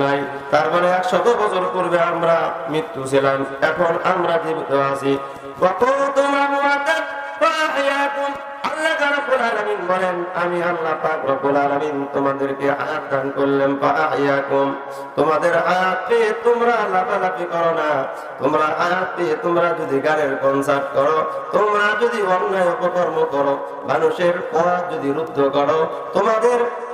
নাই। তারপরে 100 বছর পূর্বে আমরা মৃত্যু ছিলাম, এখন আমরা জীবিত আছি। কত তোমরা মুআতাদ ফাহিয়াকুম, আল্লাহ রাব্বুল আলামিন বলেন, আমি আল্লাহ পাক রব্বুল আলামিন তোমাদেরকে হায়াত দান করলাম। ফাহিয়াকুম, তোমাদের হায়াত পেয়ে তোমরা লাফালাফি করো না। তোমরা হায়াত পেয়ে তোমরা যদি গানের কনসার্ট করো, তোমরা যদি অন্যায় অপকর্ম করো, মানুষের পথ যদি রুদ্ধ করো,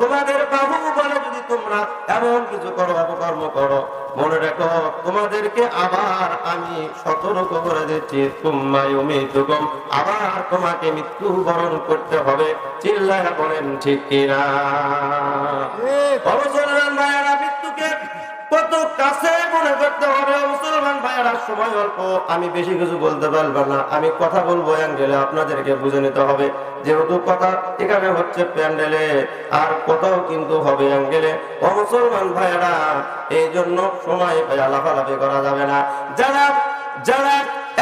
তোমাদের বাহু বলে যদি তোমরা এমন কিছু করো, অপকর্ম করো, মনে রাখো তোমাদেরকে আবার আমি সতর্ক করে দিচ্ছি, তুম্মা ইউমিতুকুম, আবার তোমাকে মৃত্যু বরণ করতে হবে। চিল্লায়া বলেন ঠিক কিনা? মুসলমান ভাইয়েরা, মৃত্যুকে কত কাছে মনে করতে হবে। মুসলমান ভাইয়েরা, সময় অল্প, আমি বেশি কিছু বলতে পারবো না। আমি কথা বলবো অ্যাঙ্গেলে, আপনাদেরকে বুঝে নিতে হবে। যেহেতু কথা এখানে হচ্ছে প্যান্ডেলে, আর কথাও কিন্তু হবে অ্যাঙ্গেলে। মুসলমান ভাইয়েরা, এই জন্য সময় লাফালাফি করা যাবে না। যারা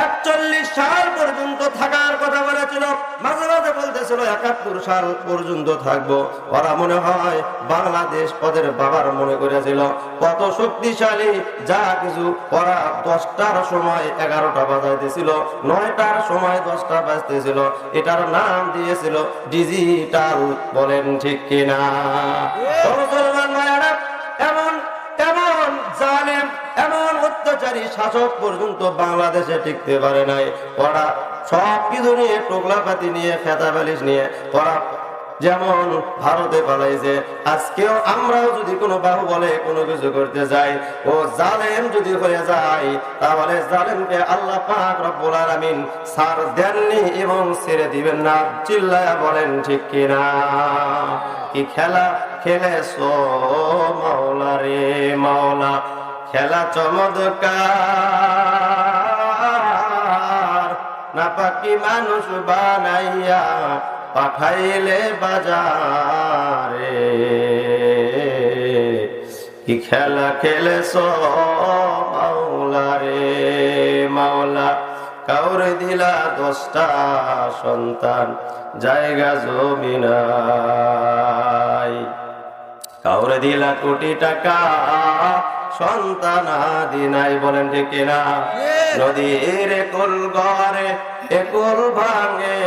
41 সাল পর্যন্ত থাকার কথা বলেছিল, মাঝে মাঝে বলতেছিল 71 সাল পর্যন্ত থাকবো, ওরা মনে হয় বাংলাদেশ ওদের বাবার মনে করেছিল কত শক্তিশালী। যা কিছু ওরা 10টার সময় 11টা বাজাইতেছিল, 9টার সময় 10টা বাজতেছিল, এটার নাম দিয়েছিল ডিজিটাল। বলেন ঠিক কিনা? মুসলমান ভাইয়েরা, এমন জালেম, এমন অত্যাচারী শাসক পর্যন্ত বাংলাদেশে টিকতে পারে নাই। ওরা সব কিছু নিয়ে, টোকলাপাতি নিয়ে, খেতা বালিশ নিয়ে ওরা যেমন ভারতে পালাইছে, আজকেও আমরাও যদি কোনো বাহু বলে কোনো কিছু করতে যাই, ও জালেম যদি হয়ে যায়, তাহলে জালেমকে আল্লাহ পাক রব্বুল আলামিন ছাড় দেননি এবং ছেড়ে দিবেন না। চিল্লায়া বলেন ঠিক কিনা? কি খেলা খেলেছো মাওলা রে মাওলা, খেলা চমৎকার, নাপাকি মানুষ বানাইয়া পাঠাইলে বাজারে। কি খেলা খেলেছো মাওলা রে মাওলা, কাউরে দিলা 10টা সন্তান, জায়গা জমি নাই। কাউরে দিলা কোটি টাকা, সন্তান আদি নাই। বলেন ঠিক কিনা? নদীর একুল গড়ে একুল ভাঙে,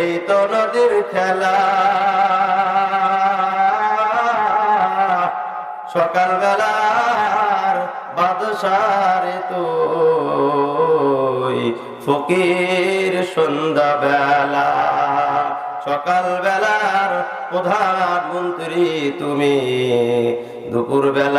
এই তো নদীর খেলা। সকালবেলার বাদশারে তুই, ফকির সন্ধ্যাবেলা। সকালবেলার প্রধানমন্ত্রী তুমি, দুপুর বেলা